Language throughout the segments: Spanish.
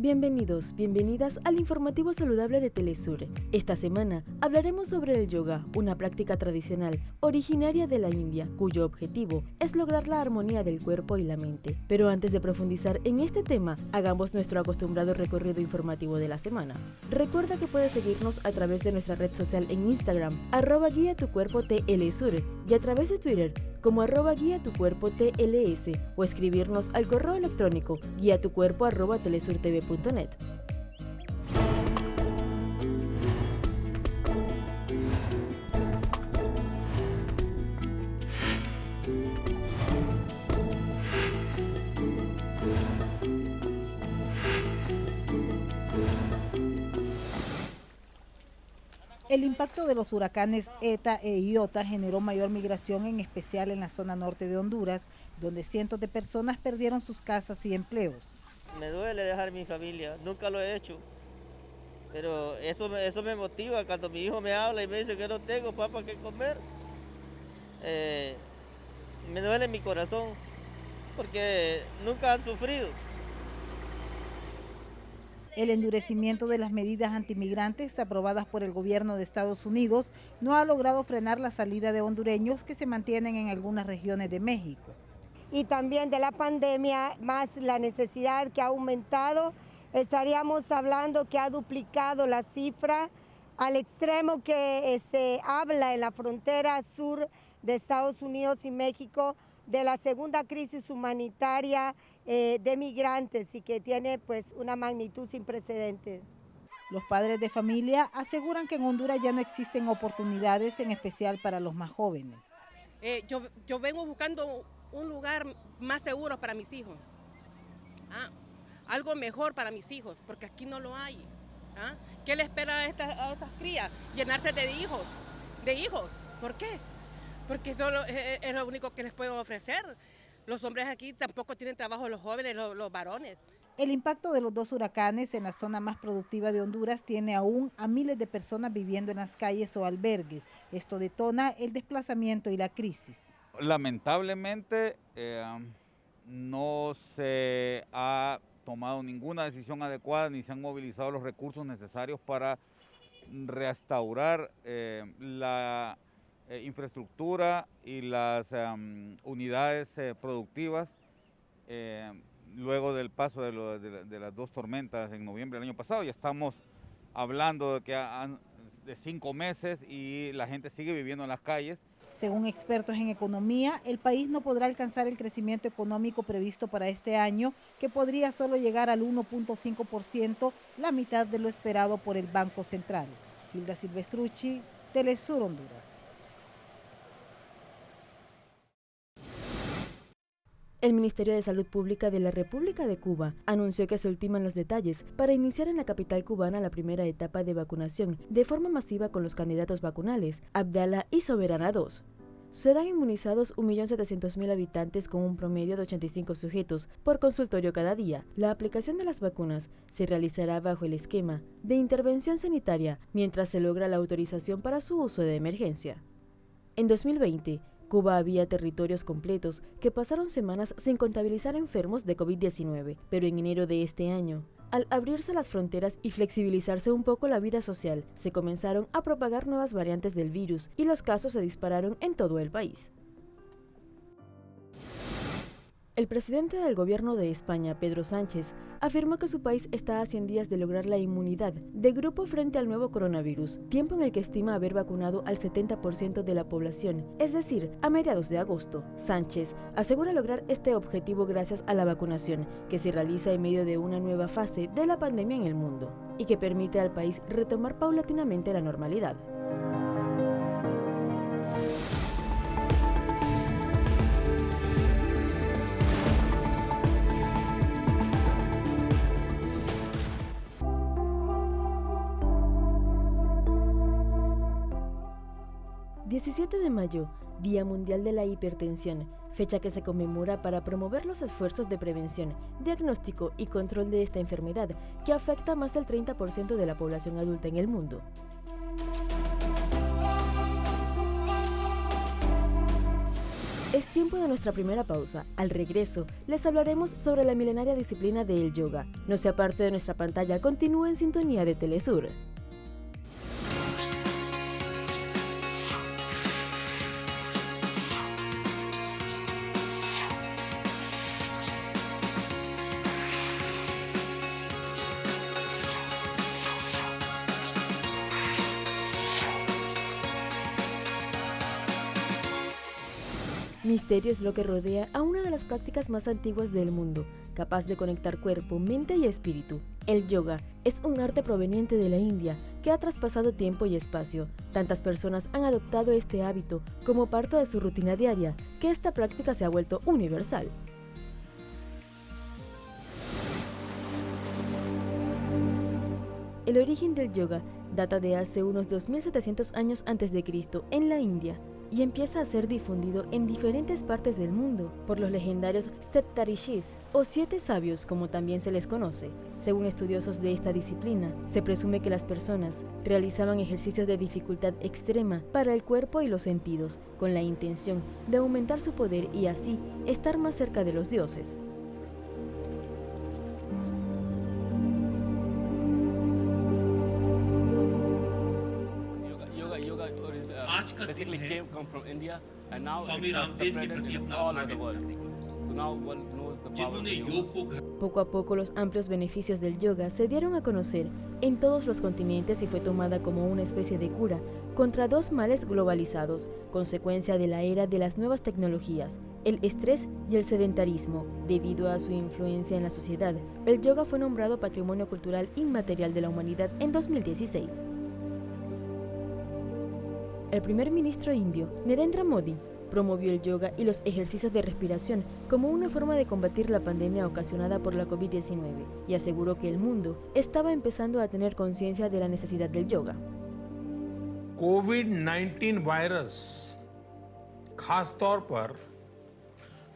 Bienvenidos, bienvenidas al informativo saludable de Telesur. Esta semana hablaremos sobre el yoga, una práctica tradicional originaria de la India, cuyo objetivo es lograr la armonía del cuerpo y la mente. Pero antes de profundizar en este tema, hagamos nuestro acostumbrado recorrido informativo de la semana. Recuerda que puedes seguirnos a través de nuestra red social en Instagram, @guiatucuerpo_tlsur, y a través de Twitter, como @guiatucuerpo_tls, o escribirnos al correo electrónico guiatucuerpo@telesurtv.net. El impacto de los huracanes ETA e Iota generó mayor migración, en especial en la zona norte de Honduras, donde cientos de personas perdieron sus casas y empleos. Me duele dejar mi familia, nunca lo he hecho, pero eso me motiva cuando mi hijo me habla y me dice que no tengo papá que comer. Me duele mi corazón porque nunca han sufrido. El endurecimiento de las medidas antimigrantes aprobadas por el gobierno de Estados Unidos no ha logrado frenar la salida de hondureños que se mantienen en algunas regiones de México. Y también de la pandemia, más la necesidad que ha aumentado, estaríamos hablando que ha duplicado la cifra al extremo que se habla en la frontera sur de Estados Unidos y México de la segunda crisis humanitaria de migrantes, y que tiene pues una magnitud sin precedentes. Los padres de familia aseguran que en Honduras ya no existen oportunidades, en especial para los más jóvenes. Yo vengo buscando un lugar más seguro para mis hijos, algo mejor para mis hijos, porque aquí no lo hay. ¿Qué le espera a estas crías? Llenarse de hijos. ¿Por qué? Porque eso es lo único que les puedo ofrecer. Los hombres aquí tampoco tienen trabajo, los jóvenes, los varones. El impacto de los dos huracanes en la zona más productiva de Honduras tiene aún a miles de personas viviendo en las calles o albergues. Esto detona el desplazamiento y la crisis. Lamentablemente no se ha tomado ninguna decisión adecuada ni se han movilizado los recursos necesarios para restaurar la infraestructura y las unidades productivas luego del paso de las dos tormentas en noviembre del año pasado. Ya estamos hablando de 5 meses y la gente sigue viviendo en las calles. Según expertos en economía, el país no podrá alcanzar el crecimiento económico previsto para este año, que podría solo llegar al 1.5%, la mitad de lo esperado por el Banco Central. Hilda Silvestrucci, Telesur Honduras. El Ministerio de Salud Pública de la República de Cuba anunció que se ultiman los detalles para iniciar en la capital cubana la primera etapa de vacunación de forma masiva con los candidatos vacunales Abdala y Soberana II. Serán inmunizados 1.700.000 habitantes con un promedio de 85 sujetos por consultorio cada día. La aplicación de las vacunas se realizará bajo el esquema de intervención sanitaria mientras se logra la autorización para su uso de emergencia. En 2020, Cuba había territorios completos que pasaron semanas sin contabilizar enfermos de COVID-19, pero en enero de este año, al abrirse las fronteras y flexibilizarse un poco la vida social, se comenzaron a propagar nuevas variantes del virus y los casos se dispararon en todo el país. El presidente del gobierno de España, Pedro Sánchez, afirmó que su país está a 100 días de lograr la inmunidad de grupo frente al nuevo coronavirus, tiempo en el que estima haber vacunado al 70% de la población, es decir, a mediados de agosto. Sánchez asegura lograr este objetivo gracias a la vacunación, que se realiza en medio de una nueva fase de la pandemia en el mundo, y que permite al país retomar paulatinamente la normalidad. ...17 de mayo, Día Mundial de la Hipertensión, fecha que se conmemora para promover los esfuerzos de prevención, diagnóstico y control de esta enfermedad que afecta a más del 30% de la población adulta en el mundo. Es tiempo de nuestra primera pausa. Al regreso, les hablaremos sobre la milenaria disciplina del yoga. No se aparte de nuestra pantalla, continúe en sintonía de Telesur. Misterio es lo que rodea a una de las prácticas más antiguas del mundo, capaz de conectar cuerpo, mente y espíritu. El yoga es un arte proveniente de la India que ha traspasado tiempo y espacio. Tantas personas han adoptado este hábito como parte de su rutina diaria que esta práctica se ha vuelto universal. El origen del yoga data de hace unos 2700 años antes de Cristo en la India y empieza a ser difundido en diferentes partes del mundo por los legendarios Septarishis o 7 sabios, como también se les conoce. Según estudiosos de esta disciplina, se presume que las personas realizaban ejercicios de dificultad extrema para el cuerpo y los sentidos, con la intención de aumentar su poder y así estar más cerca de los dioses. Basically come from India and now it has spread in all over the world. So now one knows the power of yoga. Poco a poco los amplios beneficios del yoga se dieron a conocer en todos los continentes y fue tomada como una especie de cura contra 2 males globalizados, consecuencia de la era de las nuevas tecnologías, el estrés y el sedentarismo. Debido a su influencia en la sociedad, el yoga fue nombrado Patrimonio Cultural Inmaterial de la Humanidad en 2016. El primer ministro indio, Narendra Modi, promovió el yoga y los ejercicios de respiración como una forma de combatir la pandemia ocasionada por la COVID-19 y aseguró que el mundo estaba empezando a tener conciencia de la necesidad del yoga. कोविड-19 वायरस खास तौर पर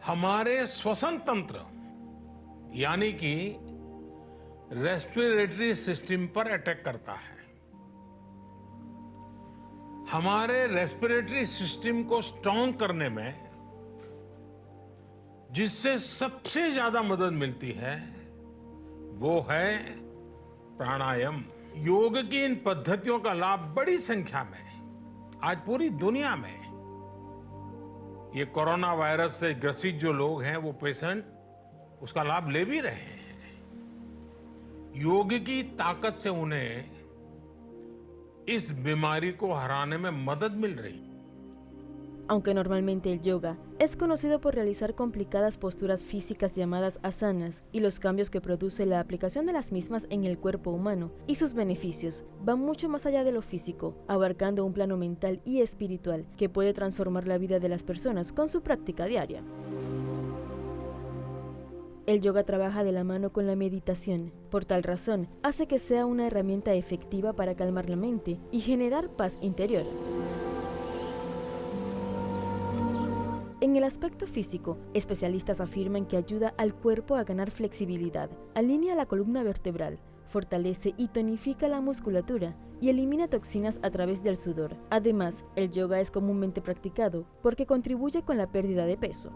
हमारे श्वसन तंत्र यानी कि respiratory system पर अटैक करता है। हमारे रेस्पिरेटरी सिस्टम को स्ट्रॉन्ग करने में जिससे सबसे ज्यादा मदद मिलती है वो है प्राणायाम। योग की इन पद्धतियों का लाभ बड़ी संख्या में आज पूरी दुनिया में ये कोरोना वायरस से ग्रसित जो लोग हैं वो पेशेंट उसका लाभ ले भी रहे हैं। योग की ताकत से उन्हें इस बीमारी को हराने में मदद मिल रही। Aunque normalmente el yoga es conocido por realizar complicadas posturas físicas llamadas asanas y los cambios que produce la aplicación de las mismas en el cuerpo humano y sus beneficios van mucho más allá de lo físico, abarcando un plano mental y espiritual que puede transformar la vida de las personas con su práctica diaria. El yoga trabaja de la mano con la meditación, por tal razón hace que sea una herramienta efectiva para calmar la mente y generar paz interior. En el aspecto físico, especialistas afirman que ayuda al cuerpo a ganar flexibilidad, alinea la columna vertebral, fortalece y tonifica la musculatura y elimina toxinas a través del sudor. Además, el yoga es comúnmente practicado porque contribuye con la pérdida de peso.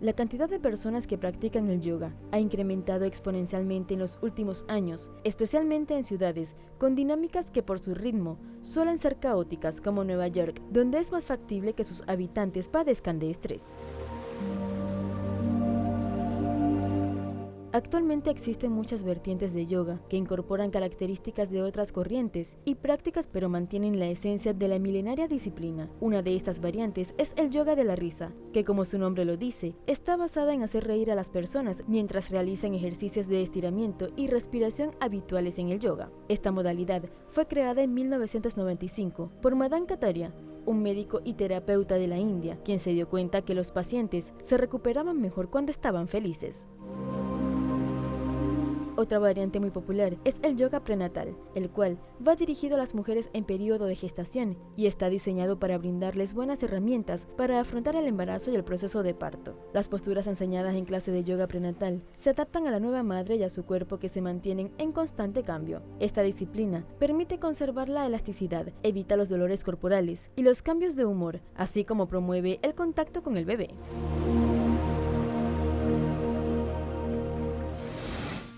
La cantidad de personas que practican el yoga ha incrementado exponencialmente en los últimos años, especialmente en ciudades con dinámicas que por su ritmo suelen ser caóticas como Nueva York, donde es más factible que sus habitantes padezcan de estrés. Actualmente existen muchas vertientes de yoga que incorporan características de otras corrientes y prácticas pero mantienen la esencia de la milenaria disciplina. Una de estas variantes es el yoga de la risa, que como su nombre lo dice, está basada en hacer reír a las personas mientras realizan ejercicios de estiramiento y respiración habituales en el yoga. Esta modalidad fue creada en 1995 por Madan Kataria, un médico y terapeuta de la India, quien se dio cuenta que los pacientes se recuperaban mejor cuando estaban felices. Otra variante muy popular es el yoga prenatal, el cual va dirigido a las mujeres en periodo de gestación y está diseñado para brindarles buenas herramientas para afrontar el embarazo y el proceso de parto. Las posturas enseñadas en clase de yoga prenatal se adaptan a la nueva madre y a su cuerpo, que se mantienen en constante cambio. Esta disciplina permite conservar la elasticidad, evita los dolores corporales y los cambios de humor, así como promueve el contacto con el bebé.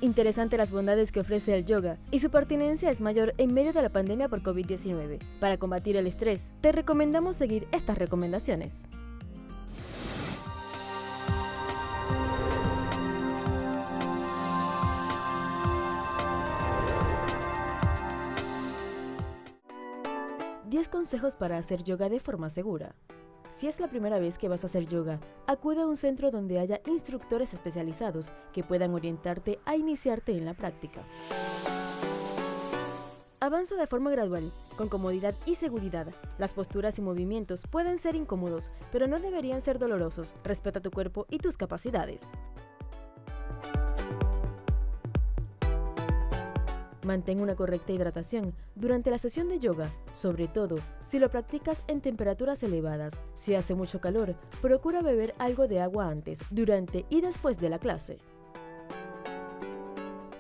Interesante las bondades que ofrece el yoga, y su pertinencia es mayor en medio de la pandemia por COVID-19. Para combatir el estrés, te recomendamos seguir estas recomendaciones. Consejos para hacer yoga de forma segura. Si es la primera vez que vas a hacer yoga, acude a un centro donde haya instructores especializados que puedan orientarte a iniciarte en la práctica. Avanza de forma gradual, con comodidad y seguridad. Las posturas y movimientos pueden ser incómodos, pero no deberían ser dolorosos. Respeta tu cuerpo y tus capacidades. Mantén una correcta hidratación durante la sesión de yoga, sobre todo si lo practicas en temperaturas elevadas. Si hace mucho calor, procura beber algo de agua antes, durante y después de la clase.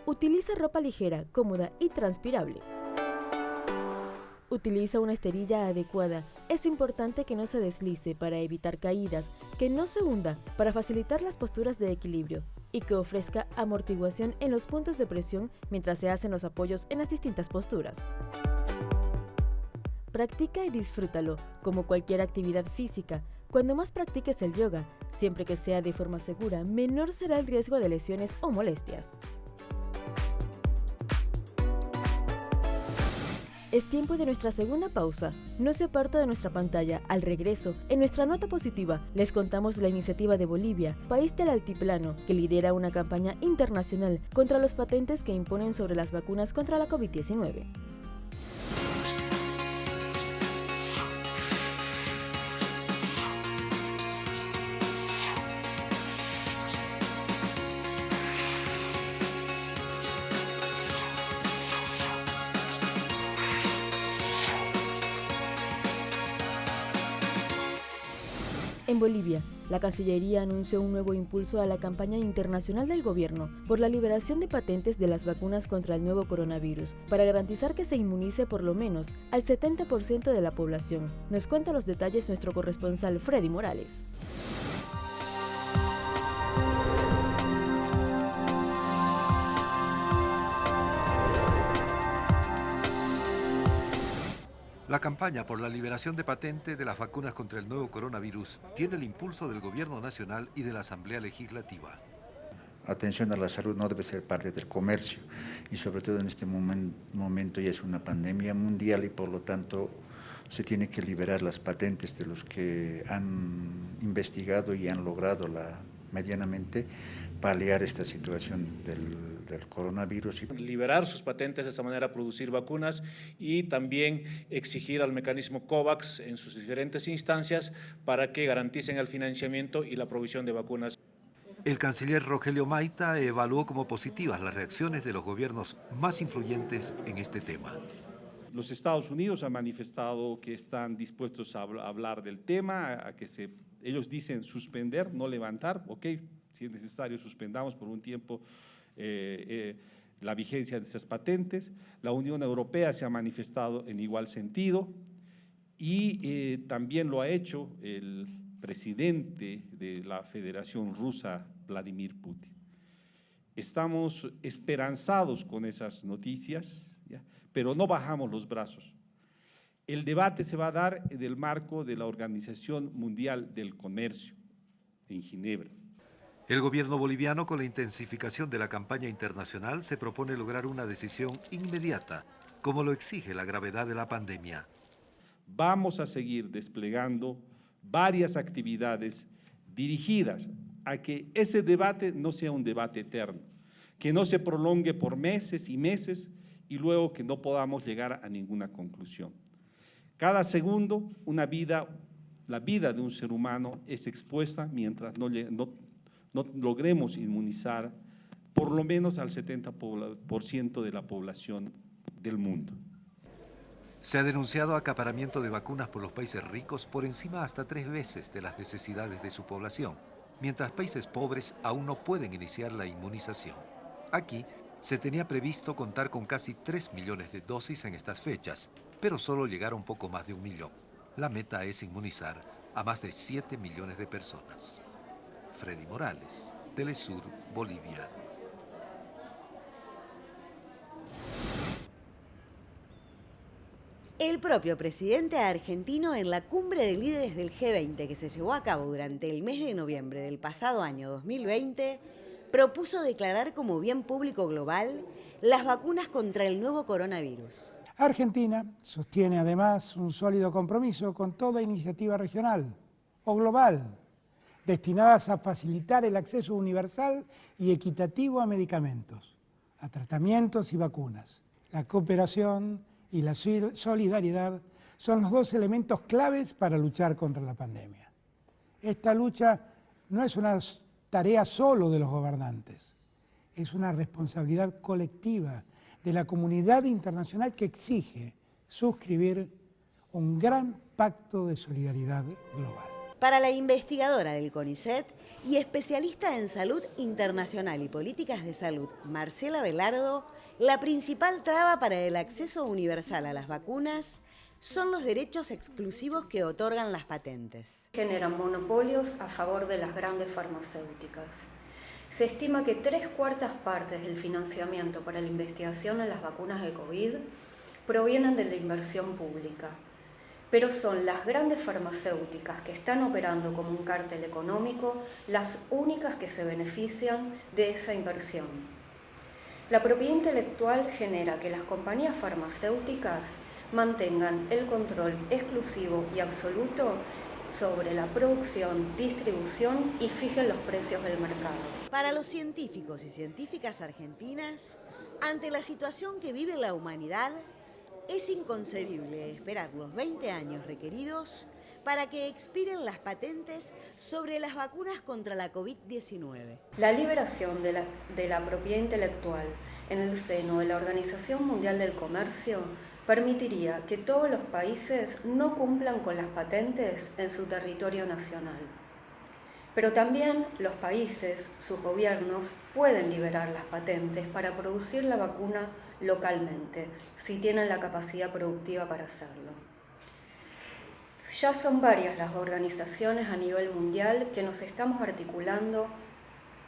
Utiliza ropa ligera, cómoda y transpirable. Utiliza una esterilla adecuada. Es importante que no se deslice para evitar caídas, que no se hunda para facilitar las posturas de equilibrio y que ofrezca amortiguación en los puntos de presión mientras se hacen los apoyos en las distintas posturas. Practica y disfrútalo, como cualquier actividad física. Cuando más practiques el yoga, siempre que sea de forma segura, menor será el riesgo de lesiones o molestias. Es tiempo de nuestra segunda pausa. No se aparta de nuestra pantalla. Al regreso, en nuestra nota positiva, les contamos la iniciativa de Bolivia, país del altiplano, que lidera una campaña internacional contra los patentes que imponen sobre las vacunas contra la COVID-19. En Bolivia, la Cancillería anunció un nuevo impulso a la campaña internacional del gobierno por la liberación de patentes de las vacunas contra el nuevo coronavirus, para garantizar que se inmunice por lo menos al 70% de la población. Nos cuenta los detalles nuestro corresponsal Freddy Morales. La campaña por la liberación de patente de las vacunas contra el nuevo coronavirus tiene el impulso del Gobierno Nacional y de la Asamblea Legislativa. Atención a la salud no debe ser parte del comercio, y sobre todo en este momento ya es una pandemia mundial y por lo tanto se tiene que liberar las patentes de los que han investigado y han logrado medianamente paliar esta situación del coronavirus. Liberar sus patentes, de esa manera producir vacunas, y también exigir al mecanismo COVAX en sus diferentes instancias para que garanticen el financiamiento y la provisión de vacunas. El canciller Rogelio Maita evaluó como positivas las reacciones de los gobiernos más influyentes en este tema. Los Estados Unidos han manifestado que están dispuestos a hablar del tema, ellos dicen suspender, no levantar, ok, si es necesario suspendamos por un tiempo la vigencia de esas patentes. La Unión Europea se ha manifestado en igual sentido y también lo ha hecho el presidente de la Federación Rusa, Vladimir Putin. Estamos esperanzados con esas noticias, ¿ya? Pero no bajamos los brazos. El debate se va a dar en el marco de la Organización Mundial del Comercio en Ginebra. El gobierno boliviano, con la intensificación de la campaña internacional, se propone lograr una decisión inmediata, como lo exige la gravedad de la pandemia. Vamos a seguir desplegando varias actividades dirigidas a que ese debate no sea un debate eterno, que no se prolongue por meses y meses y luego que no podamos llegar a ninguna conclusión. Cada segundo, la vida de un ser humano es expuesta mientras no logremos inmunizar por lo menos al 70% de la población del mundo. Se ha denunciado acaparamiento de vacunas por los países ricos por encima hasta 3 veces de las necesidades de su población, mientras países pobres aún no pueden iniciar la inmunización. Aquí se tenía previsto contar con casi 3 millones de dosis en estas fechas, pero solo llegaron poco más de 1 millón. La meta es inmunizar a más de 7 millones de personas. Freddy Morales, Telesur, Bolivia. El propio presidente argentino, en la cumbre de líderes del G20 que se llevó a cabo durante el mes de noviembre del pasado año 2020, propuso declarar como bien público global las vacunas contra el nuevo coronavirus. Argentina sostiene además un sólido compromiso con toda iniciativa regional o global destinadas a facilitar el acceso universal y equitativo a medicamentos, a tratamientos y vacunas. La cooperación y la solidaridad son los 2 elementos claves para luchar contra la pandemia. Esta lucha no es una tarea solo de los gobernantes, es una responsabilidad colectiva de la comunidad internacional que exige suscribir un gran pacto de solidaridad global. Para la investigadora del CONICET y especialista en salud internacional y políticas de salud, Marcela Velardo, la principal traba para el acceso universal a las vacunas son los derechos exclusivos que otorgan las patentes. Generan monopolios a favor de las grandes farmacéuticas. Se estima que 3/4 partes del financiamiento para la investigación en las vacunas de COVID provienen de la inversión pública. Pero son las grandes farmacéuticas que están operando como un cártel económico las únicas que se benefician de esa inversión. La propiedad intelectual genera que las compañías farmacéuticas mantengan el control exclusivo y absoluto sobre la producción, distribución y fijen los precios del mercado. Para los científicos y científicas argentinas, ante la situación que vive la humanidad, es inconcebible esperar los 20 años requeridos para que expiren las patentes sobre las vacunas contra la COVID-19. La liberación de la propiedad intelectual en el seno de la Organización Mundial del Comercio permitiría que todos los países no cumplan con las patentes en su territorio nacional. Pero también los países, sus gobiernos, pueden liberar las patentes para producir la vacuna localmente, si tienen la capacidad productiva para hacerlo. Ya son varias las organizaciones a nivel mundial que nos estamos articulando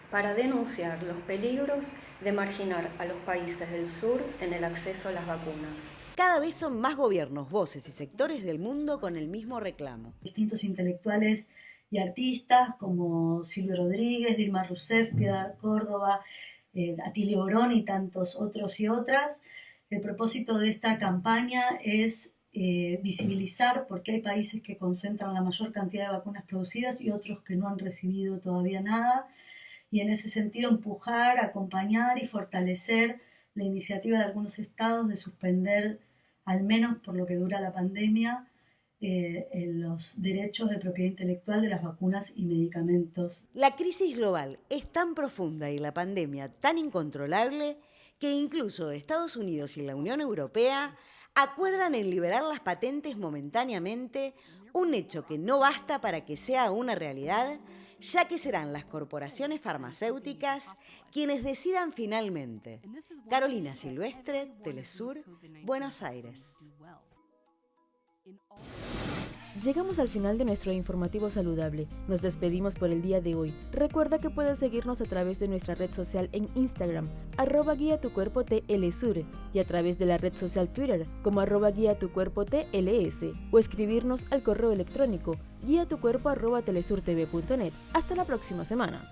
para denunciar los peligros de marginar a los países del sur en el acceso a las vacunas. Cada vez son más gobiernos, voces y sectores del mundo con el mismo reclamo. Distintos intelectuales y artistas como Silvio Rodríguez, Dilma Rousseff, Piedad Córdoba, Atilio Borón y tantos otros y otras. El propósito de esta campaña es visibilizar porque hay países que concentran la mayor cantidad de vacunas producidas y otros que no han recibido todavía nada, y en ese sentido empujar, acompañar y fortalecer la iniciativa de algunos estados de suspender, al menos por lo que dura la pandemia, los derechos de propiedad intelectual de las vacunas y medicamentos. La crisis global es tan profunda y la pandemia tan incontrolable que incluso Estados Unidos y la Unión Europea acuerdan en liberar las patentes momentáneamente, un hecho que no basta para que sea una realidad, ya que serán las corporaciones farmacéuticas quienes decidan finalmente. Carolina Silvestre, Telesur, Buenos Aires. Llegamos al final de nuestro informativo saludable. Nos despedimos por el día de hoy. Recuerda que puedes seguirnos a través de nuestra red social en Instagram, @guiatucuerpo_tlsur, y a través de la red social Twitter, como @guiatucuerpo_tls, o escribirnos al correo electrónico guiatucuerpo@telesurtv.net. Hasta la próxima semana.